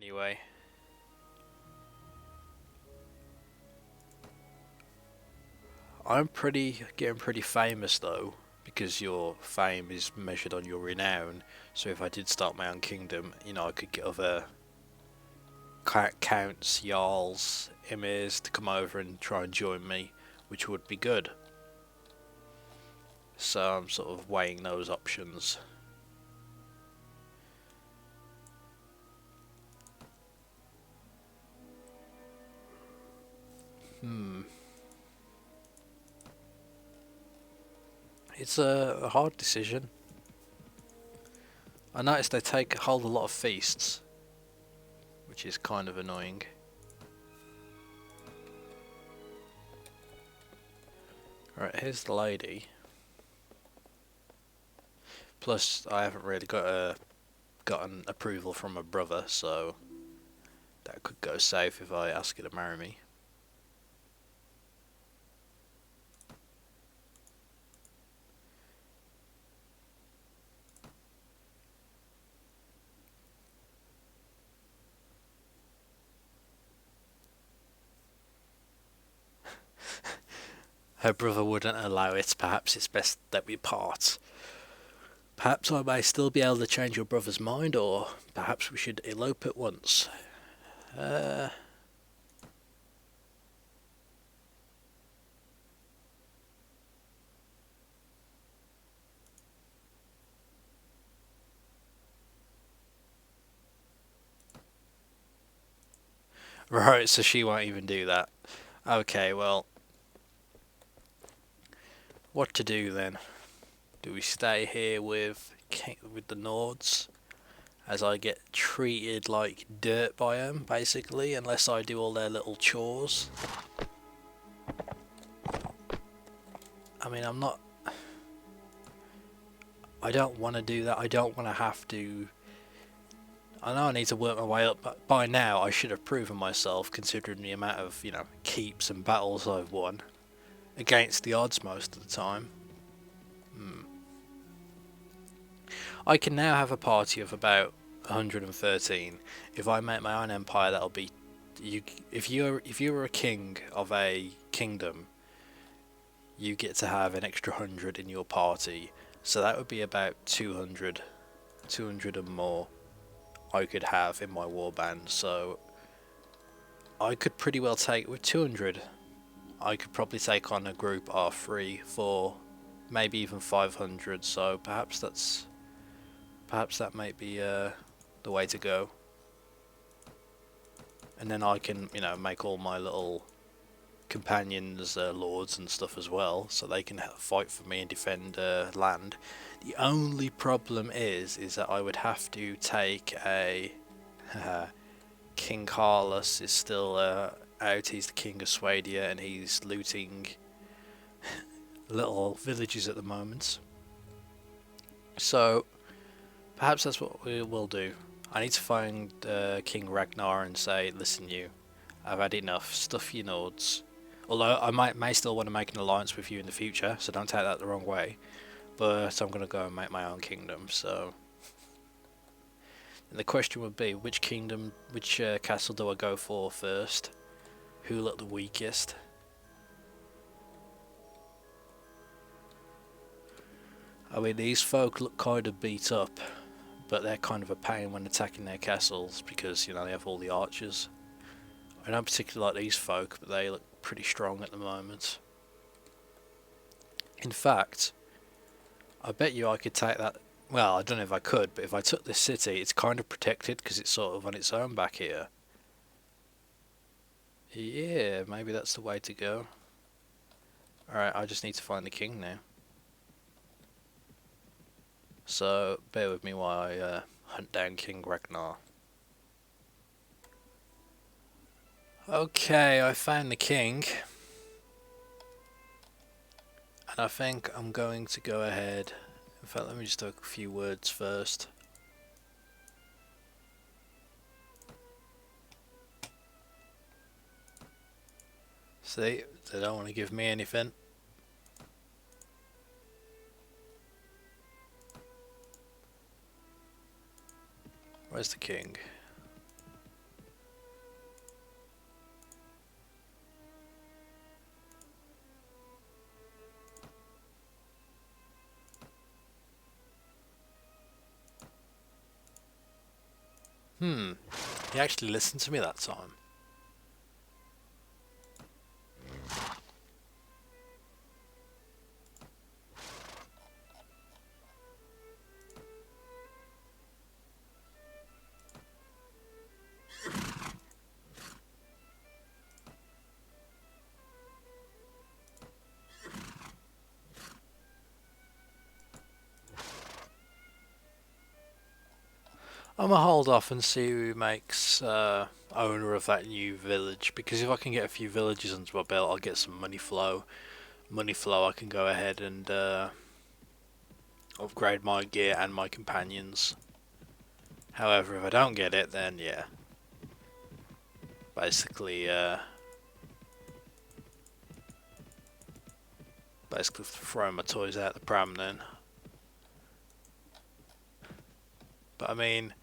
anyway. I'm getting pretty famous though, because your fame is measured on your renown. So if I did start my own kingdom, you know, I could get other counts, jarls, emirs to come over and try and join me, which would be good. So I'm sort of weighing those options. It's a hard decision. I noticed they hold a lot of feasts, which is kind of annoying. Right, here's the lady. Plus, I haven't really gotten approval from my brother, so that could go safe if I ask her to marry me. Her brother wouldn't allow it. Perhaps it's best that we part. Perhaps I may still be able to change your brother's mind, or perhaps we should elope at once. Right, so she won't even do that. Okay, well, what to do then? Do we stay here with the Nords, as I get treated like dirt by them, basically, unless I do all their little chores? I mean, I don't want to do that. I don't want to have to. I know I need to work my way up, but by now I should have proven myself, considering the amount of, you know, keeps and battles I've won against the odds most of the time. I can now have a party of about 113. If I make my own empire, that'll be you. If you're a king of a kingdom, you get to have an extra 100 in your party. So that would be about 200 and more I could have in my warband. So I could pretty well take with 200. I could probably take on a group of 3, 4, maybe even 500. So perhaps that might be the way to go. And then I can, you know, make all my little companions lords and stuff as well, so they can fight for me and defend land. The only problem is that I would have to take a King Carlos is still out. He's the king of Swadia, and he's looting little villages at the moment. So perhaps that's what we will do. I need to find King Ragnar and say, listen, I've had enough. Stuff your Nords. Although I may still want to make an alliance with you in the future, so don't take that the wrong way. But I'm going to go and make my own kingdom, so... And the question would be, which castle do I go for first? Who looked the weakest? I mean, these folk look kind of beat up, but they're kind of a pain when attacking their castles, because, you know, they have all the archers. I don't particularly like these folk, but they look pretty strong at the moment. In fact, I bet you I could take that. Well, I don't know if I could, but if I took this city, it's kind of protected because it's sort of on its own back here. Yeah, maybe that's the way to go. Alright, I just need to find the king now. So, bear with me while I hunt down King Ragnar. Okay, I found the king. And I think I'm going to go ahead. In fact, let me just do a few words first. See, they don't want to give me anything. Where's the king? He actually listened to me that time. I'm gonna hold off and see who makes owner of that new village, because if I can get a few villages under my belt, I'll get some money flow. Money flow, I can go ahead and upgrade my gear and my companions. However, if I don't get it, then yeah, basically throwing my toys out the pram then. But I mean,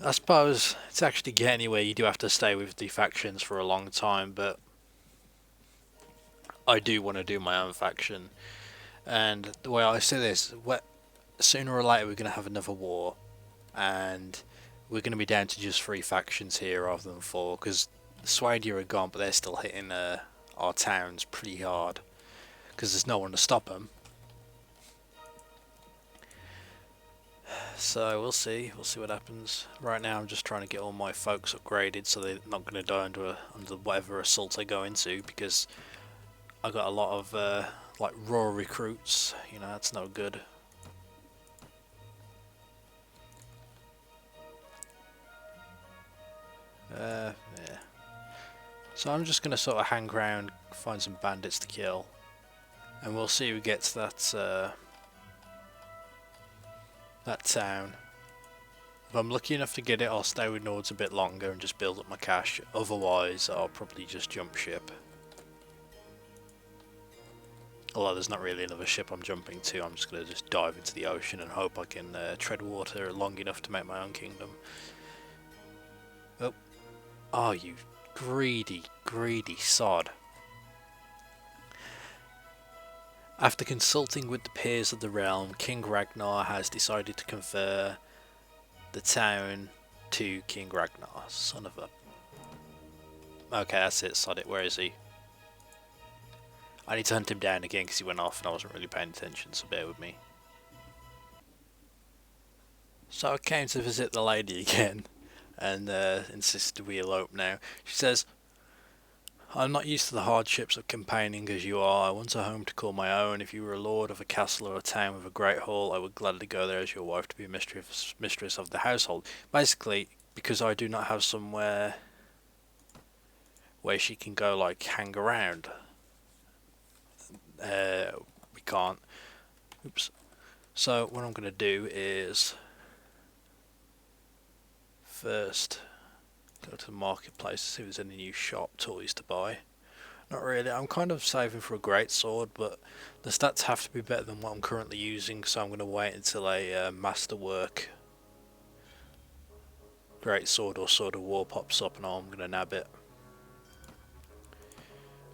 I suppose to actually get anywhere, you do have to stay with the factions for a long time, but I do want to do my own faction. And the way I see this, sooner or later we're going to have another war, and we're going to be down to just 3 factions here rather than 4, because Swadia are gone, but they're still hitting our towns pretty hard, because there's no one to stop them. So we'll see what happens. Right now I'm just trying to get all my folks upgraded so they're not going to die under whatever assault I go into, because I got a lot of like raw recruits, you know, that's no good. Yeah. So I'm just going to sort of hang around, find some bandits to kill, and we'll see who gets that town. If I'm lucky enough to get it, I'll stay with Nords a bit longer and just build up my cash. Otherwise, I'll probably just jump ship. Although there's not really another ship I'm jumping to, I'm just going to just dive into the ocean and hope I can tread water long enough to make my own kingdom. Oh, you greedy, greedy sod. After consulting with the peers of the realm, King Ragnar has decided to confer the town to King Ragnar. Son of a... Okay, that's it, sod it. Where is he? I need to hunt him down again because he went off and I wasn't really paying attention, so bear with me. So I came to visit the lady again and insisted we elope now. She says, I'm not used to the hardships of campaigning as you are. I want a home to call my own. If you were a lord of a castle or a town with a great hall, I would gladly go there as your wife to be mistress of the household. Basically, because I do not have somewhere where she can go, like, hang around. We can't. Oops. So what I'm going to do is first go to the marketplace to see if there's any new sharp toys to buy. Not really. I'm kind of saving for a great sword, but the stats have to be better than what I'm currently using, so I'm going to wait until a masterwork great sword or sword of war pops up and I'm going to nab it.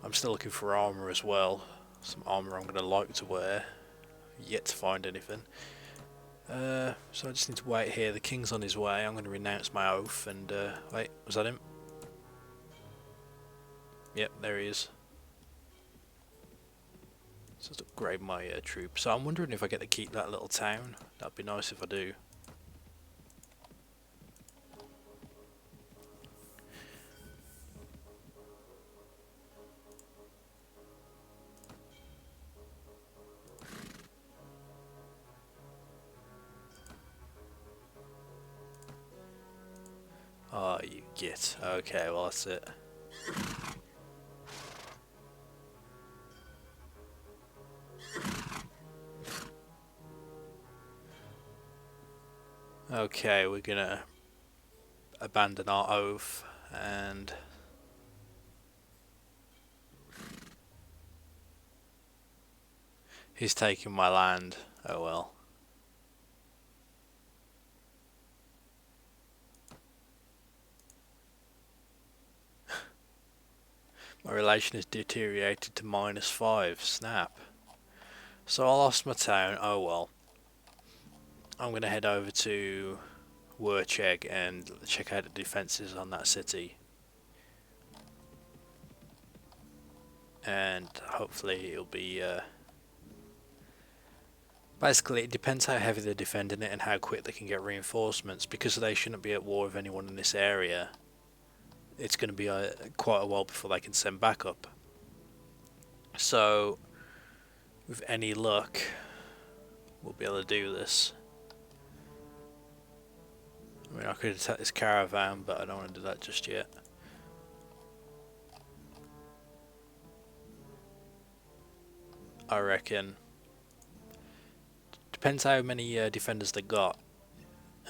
I'm still looking for armour as well. Some armour I'm going to like to wear. Yet to find anything. So I just need to wait here. The king's on his way. I'm going to renounce my oath and wait, was that him? Yep, there he is. So let's upgrade my troops. So I'm wondering if I get to keep that little town. That'd be nice if I do. Oh, you git. Okay, well that's it. Okay, we're gonna abandon our oath and he's taking my land. Oh well. My relation has deteriorated to -5. Snap. So I lost my town. Oh well. I'm gonna head over to war check and check out the defences on that city. And hopefully it'll be basically it depends how heavy they're defending it and how quick they can get reinforcements, because they shouldn't be at war with anyone in this area. It's going to be quite a while before they can send backup. So with any luck we'll be able to do this. I mean, I could attack this caravan, but I don't want to do that just yet. I reckon. Depends how many defenders they got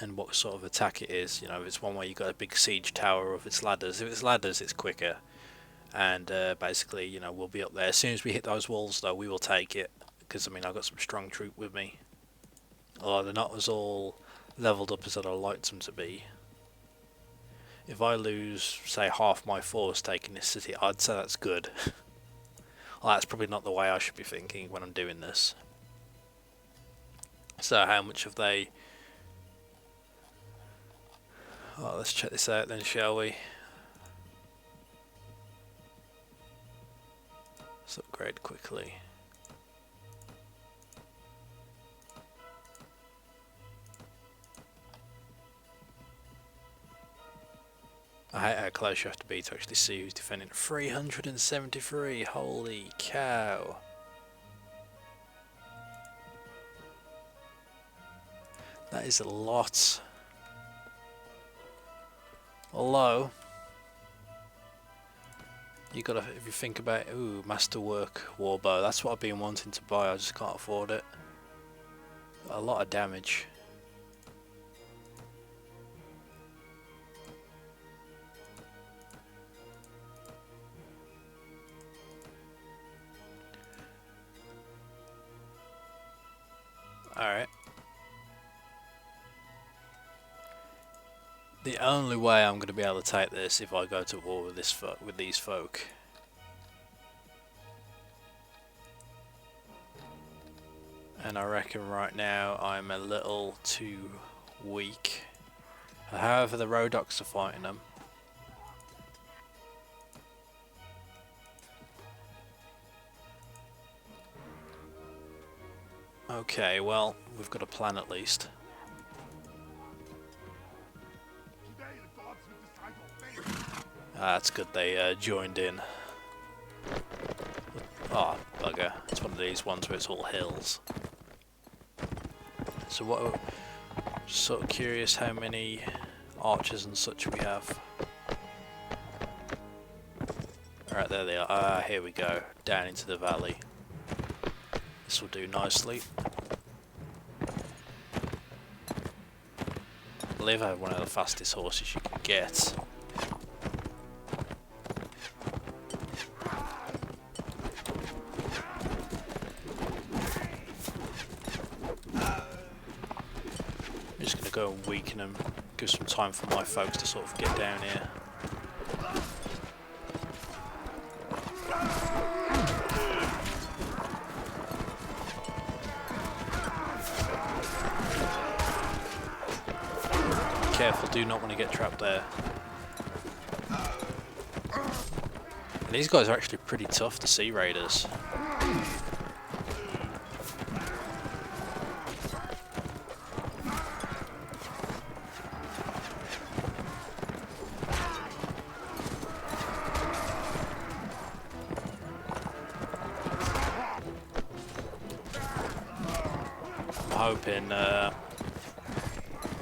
and what sort of attack it is. You know, if it's one where you got a big siege tower, or if it's ladders. If it's ladders, it's quicker. And basically, you know, we'll be up there. As soon as we hit those walls, though, we will take it. Because, I mean, I've got some strong troop with me. Although they're not as all leveled up as I'd like them to be. If I lose, say, half my force taking this city, I'd say that's good. Well, that's probably not the way I should be thinking when I'm doing this. So how much have they... Oh, let's check this out then, shall we? Let's upgrade quickly. I hate how close you have to be to actually see who's defending. 373, holy cow. That is a lot. Although, you gotta, if you think about it, ooh, masterwork warbow, that's what I've been wanting to buy, I just can't afford it. A lot of damage. Alright. The only way I'm going to be able to take this if I go to war with these folk. And I reckon right now I'm a little too weak. However, the Rodoks are fighting them. Okay, well, we've got a plan at least. That's good, they joined in. Oh, bugger. It's one of these ones where it's all hills. So what... Just sort of curious how many archers and such we have. Alright, there they are. Ah, here we go. Down into the valley. This will do nicely. I believe I have one of the fastest horses you can get. I'm just going to go and weaken them, give some time for my folks to sort of get down here. Careful, do not want to get trapped there. And these guys are actually pretty tough, the Sea Raiders. I'm hoping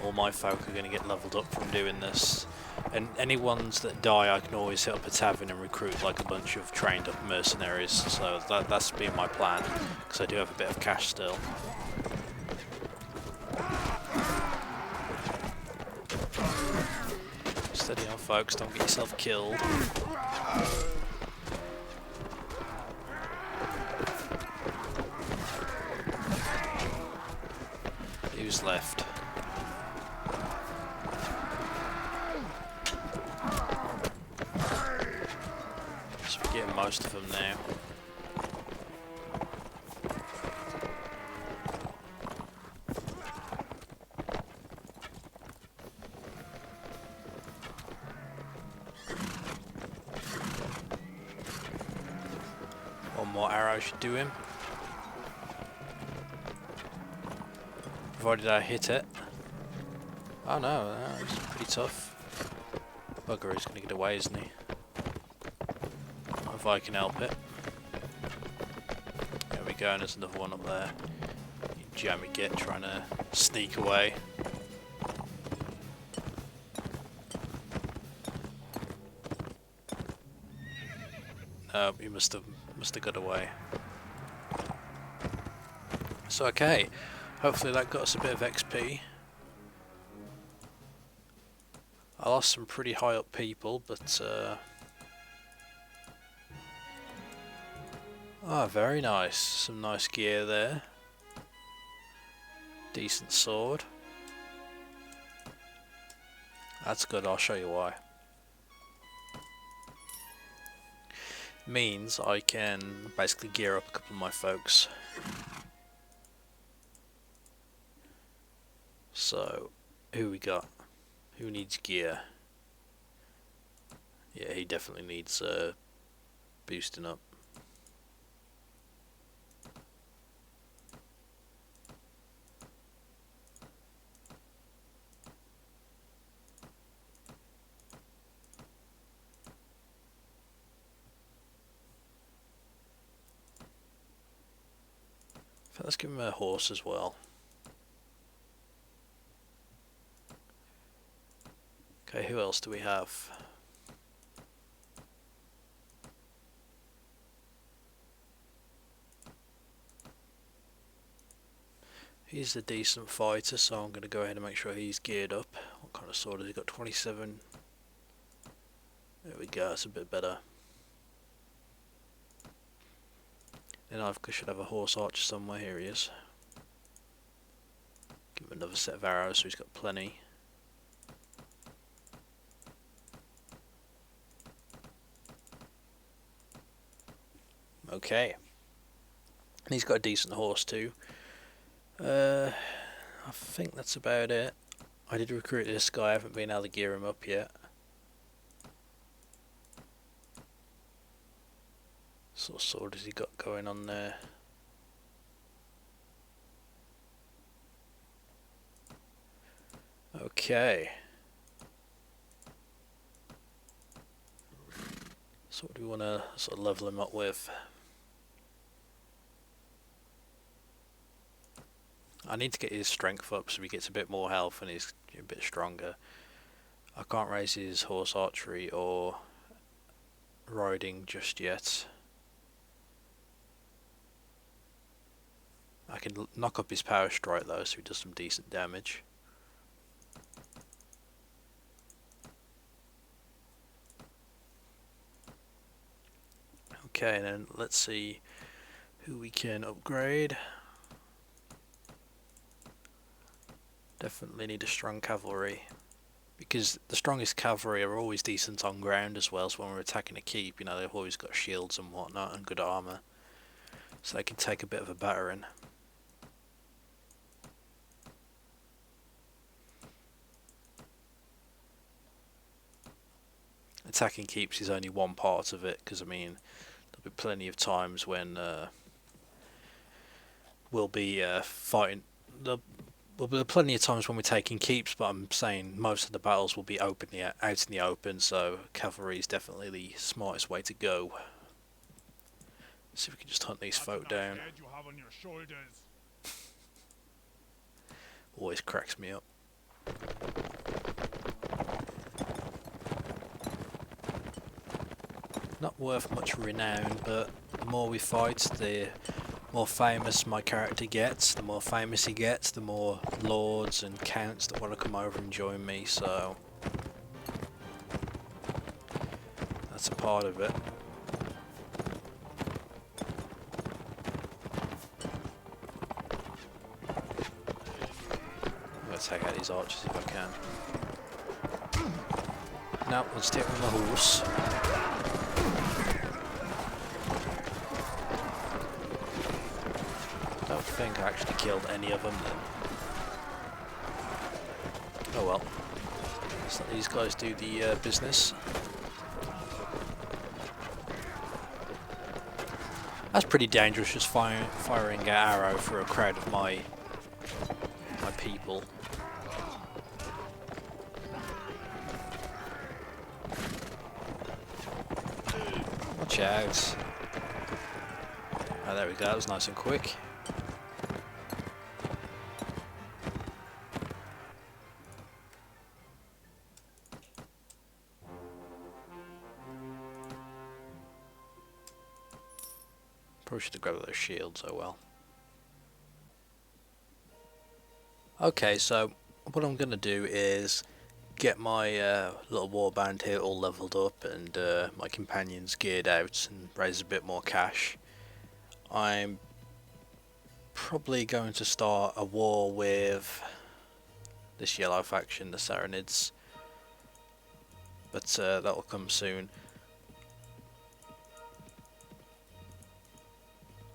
all my folk are going to get leveled up from doing this, and any ones that die I can always hit up a tavern and recruit like a bunch of trained up mercenaries, so that's been my plan, because I do have a bit of cash still. Steady on folks, don't get yourself killed. Who's left? So we're getting most of them now. more arrow should do him. Provided I hit it. Oh no, it's pretty tough. Bugger is going to get away, isn't he? If I can help it. There we go, and there's another one up there. You jammy git trying to sneak away. No, he must have got away. So okay, hopefully that got us a bit of XP. I lost some pretty high up people, but oh, very nice. Some nice gear there. Decent sword. That's good, I'll show you why. Means I can basically gear up a couple of my folks. So, who we got? Who needs gear? Yeah, he definitely needs boosting up. Let's give him a horse as well. Okay, who else do we have? He's a decent fighter, so I'm going to go ahead and make sure he's geared up. What kind of sword has he got? 27. There we go, that's a bit better. Then I should have a horse archer somewhere. Here he is. Give him another set of arrows so he's got plenty. Okay. And he's got a decent horse too. I think that's about it. I did recruit this guy, I haven't been able to gear him up yet. What sort of sword has he got going on there? Okay. So what do we want to sort of level him up with? I need to get his strength up so he gets a bit more health and he's a bit stronger. I can't raise his horse archery or riding just yet. I can knock up his power strike though, so he does some decent damage. Okay, then let's see who we can upgrade. Definitely need a strong cavalry, because the strongest cavalry are always decent on ground as well, so when we're attacking a keep, you know, they've always got shields and whatnot and good armour, so they can take a bit of a battering. Attacking keeps is only one part of it, because I mean there'll be plenty of times when we'll be fighting. There'll be plenty of times when we're taking keeps, but I'm saying most of the battles will be openly out in the open, so cavalry is definitely the smartest way to go. Let's see if we can just hunt these folk down. Always cracks me up. Not worth much renown, but the more we fight, the more famous my character gets. The more famous he gets, the more lords and counts that want to come over and join me, so that's a part of it. I'm going to take out these archers if I can. Now let's take on the horse. I think I actually killed any of them then. Oh well. Let's let these guys do the business. That's pretty dangerous, just firing an arrow for a crowd of my people. Watch out. Oh, there we go, that was nice and quick. Probably should have grabbed those shields, oh well. Okay, so what I'm going to do is get my little warband here all leveled up and my companions geared out and raise a bit more cash. I'm probably going to start a war with this yellow faction, the Saranids, but that will come soon.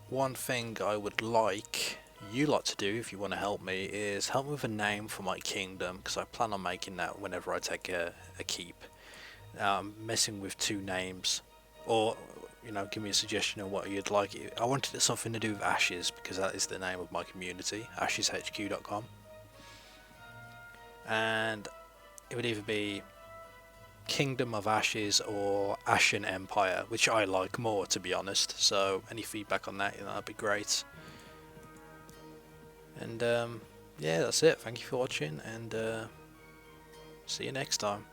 One thing I would like you lot to do, if you want to help me, is help me with a name for my kingdom, because I plan on making that whenever I take a keep. I'm messing with 2 names, or you know, give me a suggestion of what you'd like. I wanted something to do with Ashes, because that is the name of my community, asheshq.com, and it would either be Kingdom of Ashes or Ashen Empire, which I like more, to be honest. So any feedback on that, you know, that'd be great. And yeah, that's it. Thank you for watching, and see you next time.